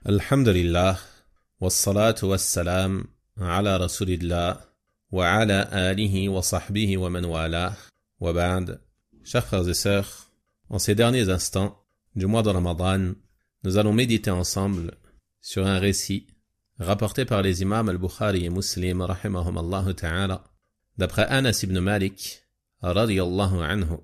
Alhamdulillah, wassalatu wassalam ala rasulillah, wa ala alihi wa sahbihi wa man wala, wa ba'd. Chers frères et sœurs, en ces derniers instants du mois de Ramadan, nous allons méditer ensemble sur un récit rapporté par les imams al-Bukhari et Muslim, rahimahumallahu ta'ala, d'après Anas ibn Malik, radiyallahu anhu,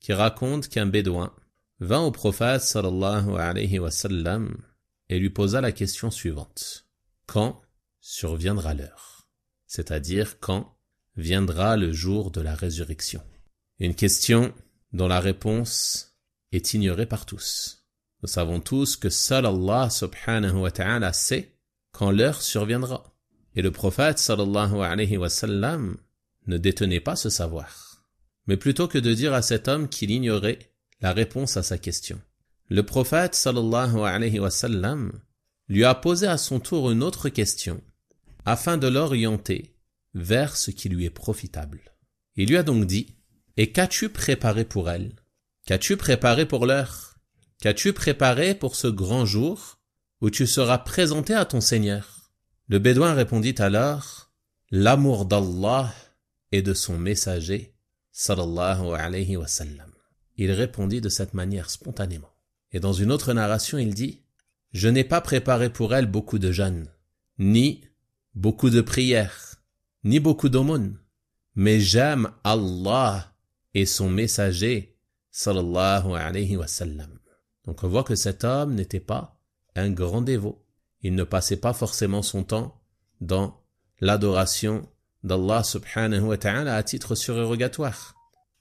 qui raconte qu'un bédouin vint au prophète sallallahu alayhi wa sallam et lui posa la question suivante. Quand surviendra l'heure? C'est-à-dire quand viendra le jour de la résurrection? Une question dont la réponse est ignorée par tous. Nous savons tous que seul Allah subhanahu wa ta'ala sait quand l'heure surviendra. Et le prophète sallallahu alayhi wa sallam ne détenait pas ce savoir. Mais plutôt que de dire à cet homme qu'il ignorait la réponse à sa question, le prophète sallallahu alayhi wa sallam lui a posé à son tour une autre question afin de l'orienter vers ce qui lui est profitable. Il lui a donc dit: et qu'as-tu préparé pour elle? Qu'as-tu préparé pour l'heure? Qu'as-tu préparé pour ce grand jour où tu seras présenté à ton Seigneur? Le bédouin répondit alors: l'amour d'Allah et de son messager sallallahu alayhi wa sallam. Il répondit de cette manière spontanément. Et dans une autre narration, il dit: je n'ai pas préparé pour elle beaucoup de jeûnes, ni beaucoup de prières, ni beaucoup d'aumônes, mais j'aime Allah et son messager, sallallahu alayhi wa sallam. Donc on voit que cet homme n'était pas un grand dévot. Il ne passait pas forcément son temps dans l'adoration d'Allah subhanahu wa ta'ala à titre surérogatoire.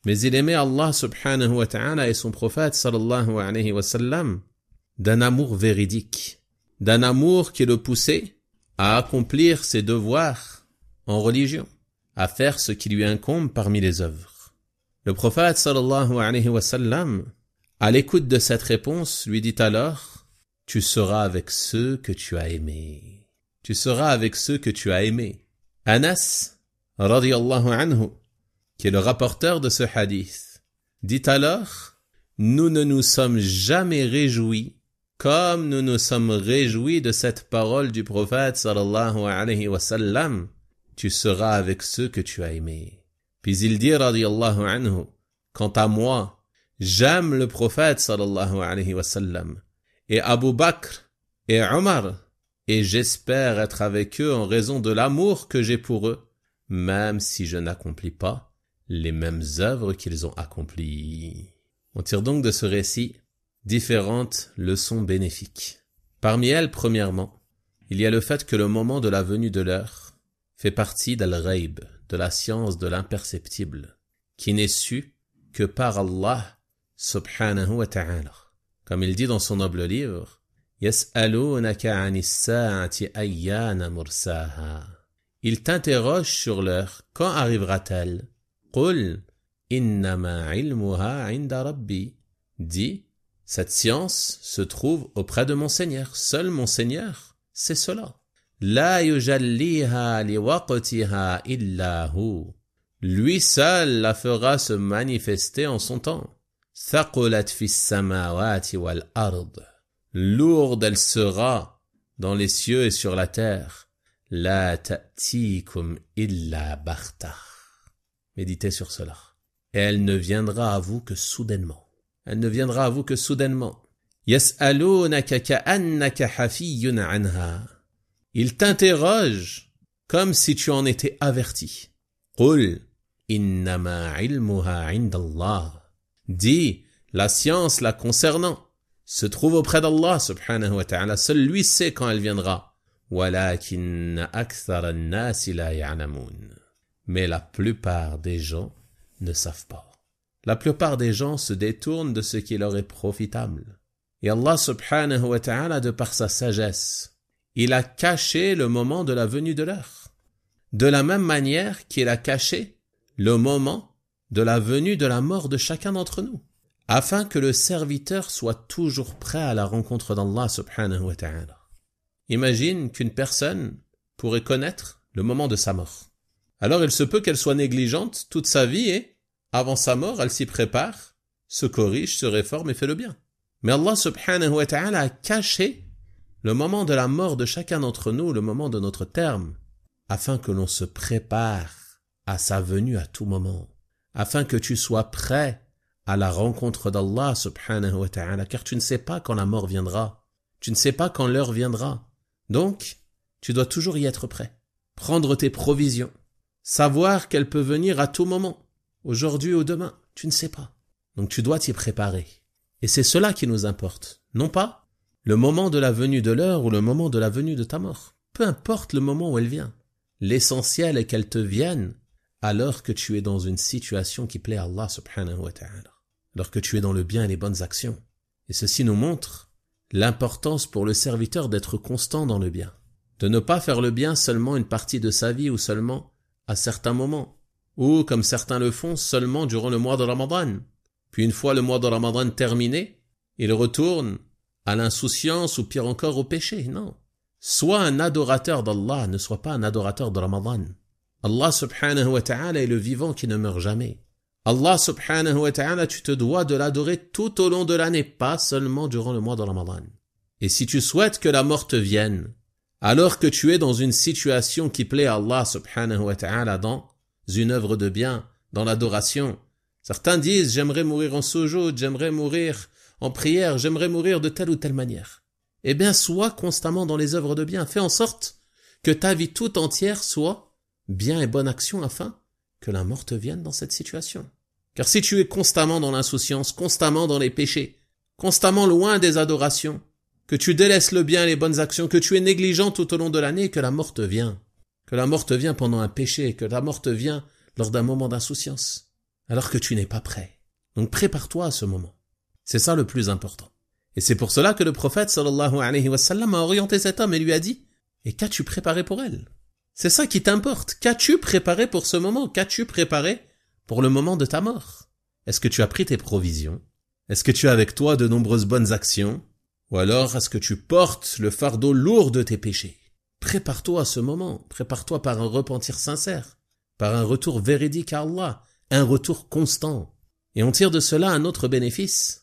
Mais il aimait Allah subhanahu wa ta'ala et son prophète sallallahu alayhi wa sallam d'un amour véridique, d'un amour qui le poussait à accomplir ses devoirs en religion, à faire ce qui lui incombe parmi les œuvres. Le prophète sallallahu alayhi wa sallam, à l'écoute de cette réponse, lui dit alors: tu seras avec ceux que tu as aimés. Tu seras avec ceux que tu as aimés. Anas, radiyallahu anhu, qui est le rapporteur de ce hadith, dit alors: nous ne nous sommes jamais réjouis comme nous nous sommes réjouis de cette parole du prophète sallallahu alayhi wa sallam: tu seras avec ceux que tu as aimés. Puis il dit radiyallahu anhu: quant à moi, j'aime le prophète sallallahu alayhi wa sallam et Abu Bakr et Omar, et j'espère être avec eux en raison de l'amour que j'ai pour eux, même si je n'accomplis pas les mêmes œuvres qu'ils ont accomplies. On tire donc de ce récit différentes leçons bénéfiques. Parmi elles, premièrement, il y a le fait que le moment de la venue de l'heure fait partie d'al-ghaib, de la science de l'imperceptible, qui n'est su que par Allah subhanahu wa ta'ala. Comme il dit dans son noble livre: Yas'alunaka 'anis sa'ati ayyana mursaha. Il t'interroge sur l'heure: quand arrivera-t-elle? Qul innama ilmuha 'inda rabbi. Dis: cette science se trouve auprès de mon Seigneur. Seul mon Seigneur sait cela. La yujalliha liwaqtiha illa hu. Lui seul la fera se manifester en son temps. Thaqulat fis samawati wal ard. Lourde elle sera dans les cieux et sur la terre. La ta'tikum illa baghta. Méditez sur cela. Et elle ne viendra à vous que soudainement. Elle ne viendra à vous que soudainement. Yas'alunaka ka'annaka hafiyyun anha. Il t'interroge comme si tu en étais averti. Qul innama ilmuha 'inda Allah. Dis: la science la concernant se trouve auprès d'Allah subhanahu wa ta'ala. Seul lui sait quand elle viendra. Walakinna akthara an-nasi la ya'lamun. Mais la plupart des gens ne savent pas. La plupart des gens se détournent de ce qui leur est profitable. Et Allah subhanahu wa ta'ala, de par sa sagesse, il a caché le moment de la venue de l'heure. De la même manière qu'il a caché le moment de la venue de la mort de chacun d'entre nous, afin que le serviteur soit toujours prêt à la rencontre d'Allah subhanahu wa ta'ala. Imagine qu'une personne pourrait connaître le moment de sa mort. Alors il se peut qu'elle soit négligente toute sa vie et, avant sa mort, elle s'y prépare, se corrige, se réforme et fait le bien. Mais Allah subhanahu wa ta'ala a caché le moment de la mort de chacun d'entre nous, le moment de notre terme, afin que l'on se prépare à sa venue à tout moment, afin que tu sois prêt à la rencontre d'Allah subhanahu wa ta'ala, car tu ne sais pas quand la mort viendra, tu ne sais pas quand l'heure viendra. Donc, tu dois toujours y être prêt. Prendre tes provisions, savoir qu'elle peut venir à tout moment, aujourd'hui ou demain, tu ne sais pas. Donc tu dois t'y préparer. Et c'est cela qui nous importe, non pas le moment de la venue de l'heure ou le moment de la venue de ta mort. Peu importe le moment où elle vient. L'essentiel est qu'elle te vienne alors que tu es dans une situation qui plaît à Allah subhanahu wa ta'ala. Alors que tu es dans le bien et les bonnes actions. Et ceci nous montre l'importance pour le serviteur d'être constant dans le bien. De ne pas faire le bien seulement une partie de sa vie ou seulement à certains moments. Ou, comme certains le font, seulement durant le mois de Ramadan. Puis une fois le mois de Ramadan terminé, il retourne à l'insouciance ou pire encore au péché. Non. Sois un adorateur d'Allah, ne sois pas un adorateur de Ramadan. Allah subhanahu wa ta'ala est le vivant qui ne meurt jamais. Allah subhanahu wa ta'ala, tu te dois de l'adorer tout au long de l'année, pas seulement durant le mois de Ramadan. Et si tu souhaites que la mort te vienne, alors que tu es dans une situation qui plaît à Allah subhanahu wa ta'ala, dans une œuvre de bien, dans l'adoration, certains disent, j'aimerais mourir en soujoud, j'aimerais mourir en prière, j'aimerais mourir de telle ou telle manière. Eh bien, sois constamment dans les œuvres de bien. Fais en sorte que ta vie tout entière soit bien et bonne action afin que la mort te vienne dans cette situation. Car si tu es constamment dans l'insouciance, constamment dans les péchés, constamment loin des adorations, que tu délaisses le bien et les bonnes actions, que tu es négligent tout au long de l'année, que la mort te vient. Que la mort te vient pendant un péché, que la mort te vient lors d'un moment d'insouciance, alors que tu n'es pas prêt. Donc prépare-toi à ce moment. C'est ça le plus important. Et c'est pour cela que le prophète sallallahu alayhi wa sallam a orienté cet homme et lui a dit « Et qu'as-tu préparé pour elle ?» C'est ça qui t'importe. Qu'as-tu préparé pour ce moment? Qu'as-tu préparé pour le moment de ta mort? Est-ce que tu as pris tes provisions? Est-ce que tu as avec toi de nombreuses bonnes actions? Ou alors est-ce que tu portes le fardeau lourd de tes péchés? Prépare-toi à ce moment. Prépare-toi par un repentir sincère, par un retour véridique à Allah, un retour constant. Et on tire de cela un autre bénéfice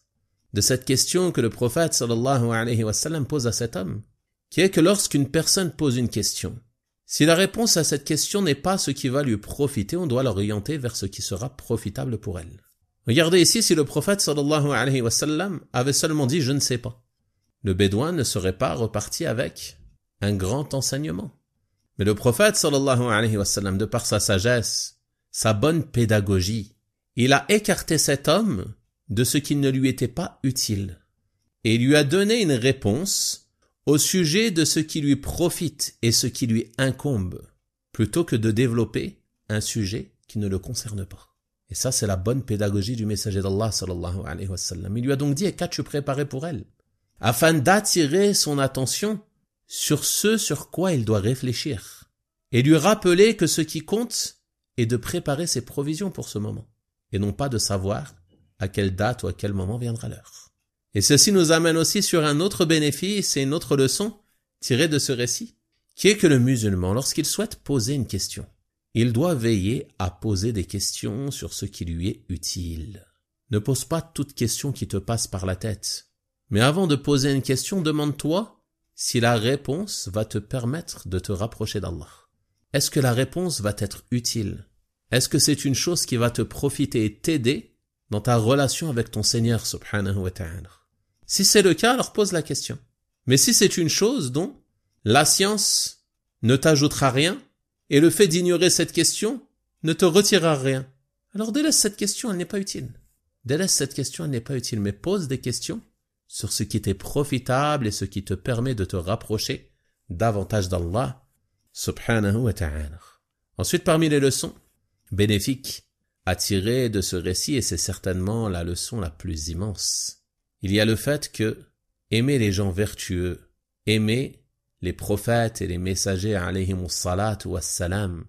de cette question que le prophète sallallahu alayhi wa sallam pose à cet homme, qui est que lorsqu'une personne pose une question, si la réponse à cette question n'est pas ce qui va lui profiter, on doit l'orienter vers ce qui sera profitable pour elle. Regardez ici, si le prophète sallallahu alayhi wa sallam avait seulement dit « je ne sais pas », le bédouin ne serait pas reparti avec un grand enseignement. Mais le prophète sallallahu alayhi wa sallam, de par sa sagesse, sa bonne pédagogie, il a écarté cet homme de ce qui ne lui était pas utile et lui a donné une réponse au sujet de ce qui lui profite et ce qui lui incombe, plutôt que de développer un sujet qui ne le concerne pas. Et ça, c'est la bonne pédagogie du messager d'Allah sallallahu alayhi wa sallam. Il lui a donc dit « Et qu'as-tu préparé pour elle ?» afin d'attirer son attention sur ce sur quoi il doit réfléchir et lui rappeler que ce qui compte est de préparer ses provisions pour ce moment et non pas de savoir à quelle date ou à quel moment viendra l'heure. Et ceci nous amène aussi sur un autre bénéfice et une autre leçon tirée de ce récit, qui est que le musulman, lorsqu'il souhaite poser une question, il doit veiller à poser des questions sur ce qui lui est utile. Ne pose pas toute question qui te passe par la tête. Mais avant de poser une question, demande-toi si la réponse va te permettre de te rapprocher d'Allah. Est-ce que la réponse va t'être utile? Est-ce que c'est une chose qui va te profiter et t'aider dans ta relation avec ton Seigneur subhanahu wa ta'ala? Si c'est le cas, alors pose la question. Mais si c'est une chose dont la science ne t'ajoutera rien et le fait d'ignorer cette question ne te retirera rien, alors délaisse cette question, elle n'est pas utile. Délaisse cette question, elle n'est pas utile, mais pose des questions sur ce qui t'est profitable et ce qui te permet de te rapprocher davantage d'Allah subhanahu wa ta'ala. Ensuite, parmi les leçons bénéfiques à tirer de ce récit, et c'est certainement la leçon la plus immense, il y a le fait que aimer les gens vertueux, aimer les prophètes et les messagers alayhimus salatu wassalam,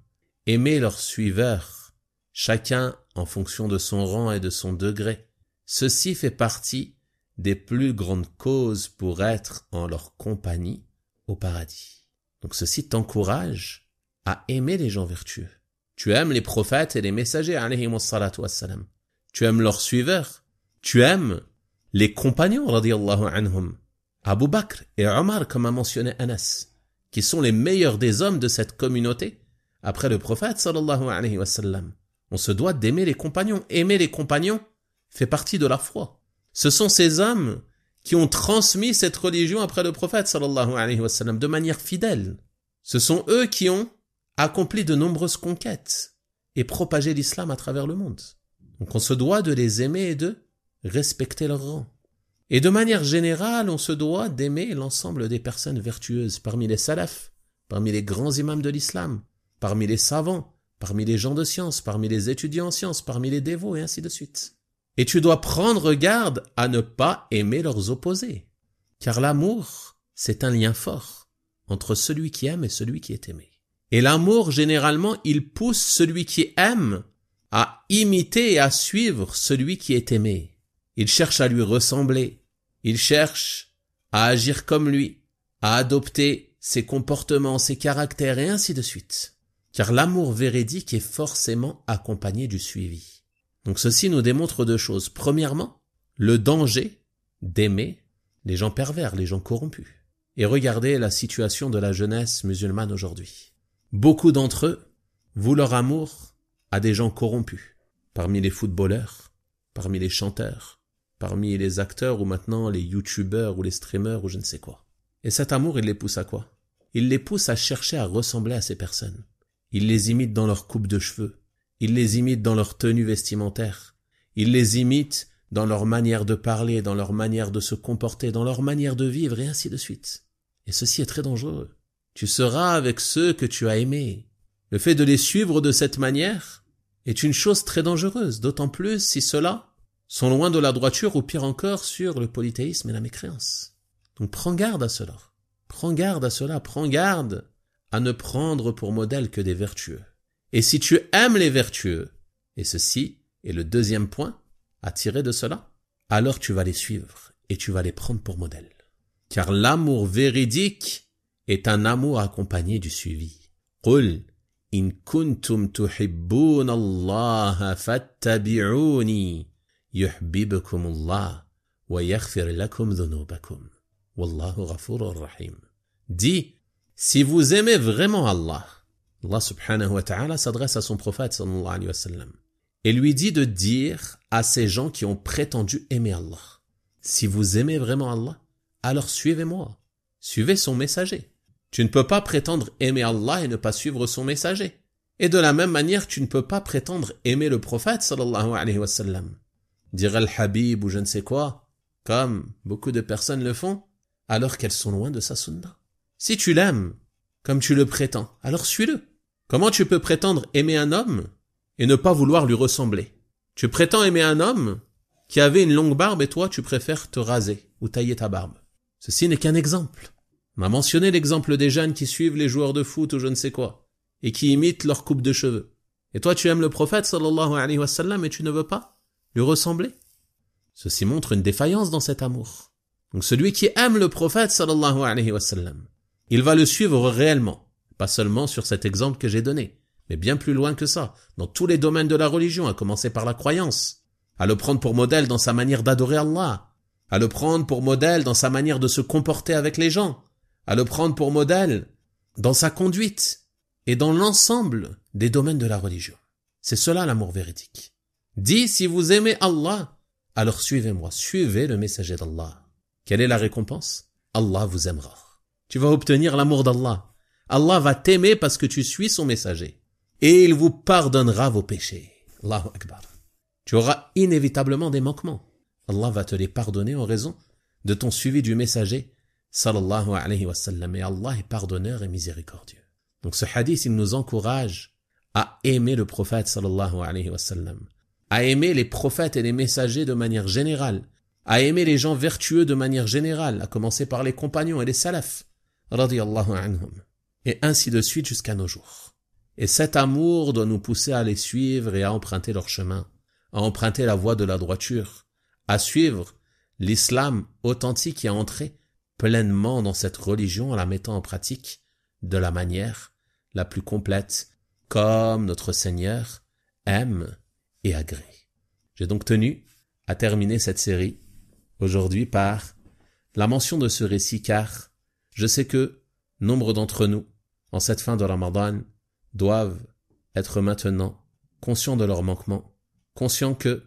aimer leurs suiveurs, chacun en fonction de son rang et de son degré, ceci fait partie des plus grandes causes pour être en leur compagnie au paradis. Donc ceci t'encourage à aimer les gens vertueux. Tu aimes les prophètes et les messagers alayhimus salatu wassalam. Tu aimes leurs suiveurs. Tu aimes les compagnons radiyallahu anhum. Abu Bakr et Omar, comme a mentionné Anas, qui sont les meilleurs des hommes de cette communauté, après le prophète sallallahu alayhi wa sallam. On se doit d'aimer les compagnons. Aimer les compagnons fait partie de la foi. Ce sont ces hommes qui ont transmis cette religion après le prophète sallallahu alayhi wa sallam de manière fidèle. Ce sont eux qui ont accompli de nombreuses conquêtes et propagé l'islam à travers le monde. Donc on se doit de les aimer et de respecter leur rang. Et de manière générale, on se doit d'aimer l'ensemble des personnes vertueuses parmi les salafs, parmi les grands imams de l'islam, parmi les savants, parmi les gens de science, parmi les étudiants en sciences, parmi les dévots et ainsi de suite. Et tu dois prendre garde à ne pas aimer leurs opposés. Car l'amour, c'est un lien fort entre celui qui aime et celui qui est aimé. Et l'amour, généralement, il pousse celui qui aime à imiter et à suivre celui qui est aimé. Il cherche à lui ressembler. Il cherche à agir comme lui, à adopter ses comportements, ses caractères et ainsi de suite. Car l'amour véridique est forcément accompagné du suivi. Donc ceci nous démontre deux choses. Premièrement, le danger d'aimer les gens pervers, les gens corrompus. Et regardez la situation de la jeunesse musulmane aujourd'hui. Beaucoup d'entre eux vouent leur amour à des gens corrompus. Parmi les footballeurs, parmi les chanteurs, parmi les acteurs ou maintenant les youtubeurs ou les streamers ou je ne sais quoi. Et cet amour, il les pousse à quoi? Il les pousse à chercher à ressembler à ces personnes. Il les imite dans leur coupe de cheveux. Il les imite dans leur tenue vestimentaire. Il les imite dans leur manière de parler, dans leur manière de se comporter, dans leur manière de vivre et ainsi de suite. Et ceci est très dangereux. Tu seras avec ceux que tu as aimés. Le fait de les suivre de cette manière est une chose très dangereuse, d'autant plus si ceux-là sont loin de la droiture ou pire encore sur le polythéisme et la mécréance. Donc prends garde à cela. Prends garde à cela. Prends garde à ne prendre pour modèle que des vertueux. Et si tu aimes les vertueux, et ceci est le deuxième point à tirer de cela, alors tu vas les suivre et tu vas les prendre pour modèle. Car l'amour véridique est un amour accompagné du suivi. قُلْ إِن كُنْتُمْ تُحِبُّونَ اللَّهَ فَاتَّبِعُونِي يُحْبِبْكُمُ اللَّهُ وَيَغْفِرْ لَكُمْ ذُنُوبَكُمْ وَاللَّهُ غَفُورٌ رَحِيمٌ. Dis, si vous aimez vraiment Allah, Allah subhanahu wa ta'ala s'adresse à son prophète sallallahu alayhi wa sallam et lui dit de dire à ces gens qui ont prétendu aimer Allah, si vous aimez vraiment Allah, alors suivez-moi, suivez son messager. Tu ne peux pas prétendre aimer Allah et ne pas suivre son messager. Et de la même manière, tu ne peux pas prétendre aimer le prophète sallallahu alayhi wa sallam. Dire al-Habib ou je ne sais quoi, comme beaucoup de personnes le font, alors qu'elles sont loin de sa sunna. Si tu l'aimes, comme tu le prétends, alors suis-le. Comment tu peux prétendre aimer un homme et ne pas vouloir lui ressembler? Tu prétends aimer un homme qui avait une longue barbe et toi tu préfères te raser ou tailler ta barbe. Ceci n'est qu'un exemple. On a mentionné l'exemple des jeunes qui suivent les joueurs de foot ou je ne sais quoi et qui imitent leur coupe de cheveux. Et toi tu aimes le prophète sallallahu alayhi wa sallam et tu ne veux pas lui ressembler. Ceci montre une défaillance dans cet amour. Donc celui qui aime le prophète sallallahu alayhi wa sallam, il va le suivre réellement, pas seulement sur cet exemple que j'ai donné, mais bien plus loin que ça, dans tous les domaines de la religion, à commencer par la croyance, à le prendre pour modèle dans sa manière d'adorer Allah, à le prendre pour modèle dans sa manière de se comporter avec les gens, à le prendre pour modèle dans sa conduite et dans l'ensemble des domaines de la religion. C'est cela l'amour véridique. Dis, si vous aimez Allah, alors suivez-moi, suivez le messager d'Allah. Quelle est la récompense? Allah vous aimera. Tu vas obtenir l'amour d'Allah. Allah va t'aimer parce que tu suis son messager. Et il vous pardonnera vos péchés. Allahu Akbar. Tu auras inévitablement des manquements. Allah va te les pardonner en raison de ton suivi du messager sallallahu alayhi wa sallam. Et Allah est pardonneur et miséricordieux. Donc ce hadith, il nous encourage à aimer le prophète sallallahu alayhi wa sallam, à aimer les prophètes et les messagers de manière générale, à aimer les gens vertueux de manière générale, à commencer par les compagnons et les salafs, radiyallahu anhum, et ainsi de suite jusqu'à nos jours. Et cet amour doit nous pousser à les suivre et à emprunter leur chemin, à emprunter la voie de la droiture, à suivre l'islam authentique et à entrer pleinement dans cette religion en la mettant en pratique de la manière la plus complète, comme notre Seigneur aime et agrée. J'ai donc tenu à terminer cette série aujourd'hui par la mention de ce récit car je sais que nombre d'entre nous, en cette fin de Ramadan, doivent être maintenant conscients de leurs manquements, conscients que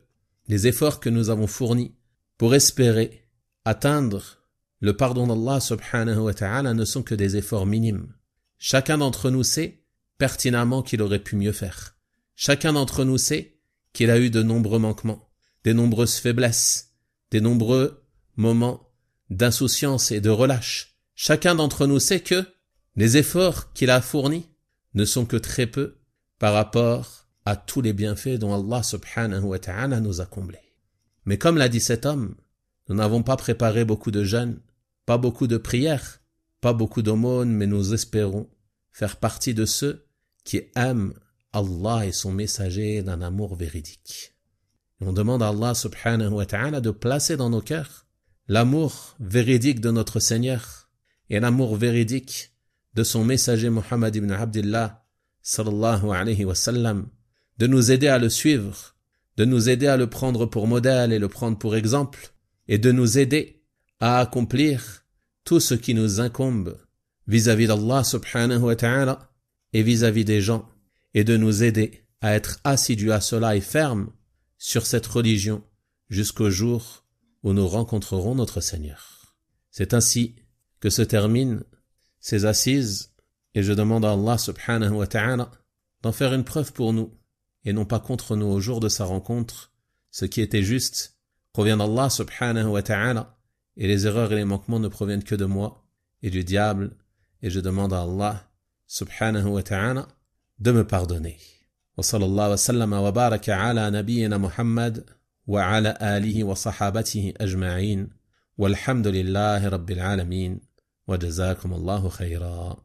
les efforts que nous avons fournis pour espérer atteindre le pardon d'Allah subhanahu wa ta'ala ne sont que des efforts minimes. Chacun d'entre nous sait pertinemment qu'il aurait pu mieux faire. Chacun d'entre nous sait qu'il a eu de nombreux manquements, des nombreuses faiblesses, des nombreux moments d'insouciance et de relâche. Chacun d'entre nous sait que les efforts qu'il a fournis ne sont que très peu par rapport à tous les bienfaits dont Allah subhanahu wa ta'ala nous a comblés. Mais comme l'a dit cet homme, nous n'avons pas préparé beaucoup de jeûnes, pas beaucoup de prières, pas beaucoup d'aumônes, mais nous espérons faire partie de ceux qui aiment Allah et son messager d'un amour véridique. Et on demande à Allah subhanahu wa ta'ala de placer dans nos cœurs l'amour véridique de notre Seigneur et l'amour véridique de son messager Muhammad ibn Abdillah sallallahu alayhi wa sallam, de nous aider à le suivre, de nous aider à le prendre pour modèle et le prendre pour exemple, et de nous aider à accomplir tout ce qui nous incombe vis-à-vis d'Allah subhanahu wa ta'ala et vis-à-vis des gens, et de nous aider à être assidus à cela et fermes sur cette religion jusqu'au jour où nous rencontrerons notre Seigneur. C'est ainsi que se terminent ces assises, et je demande à Allah subhanahu wa ta'ala d'en faire une preuve pour nous, et non pas contre nous au jour de sa rencontre. Ce qui était juste provient d'Allah subhanahu wa ta'ala, et les erreurs et les manquements ne proviennent que de moi et du diable, et je demande à Allah subhanahu wa ta'ala de me pardonner. Wa sallallahu wa sallama wa baraka ala nabiyyina Muhammad wa ala alihi wa sahabatihi ajma'in walhamdulillahi rabbil alamin wa jazakum Allahu khayra.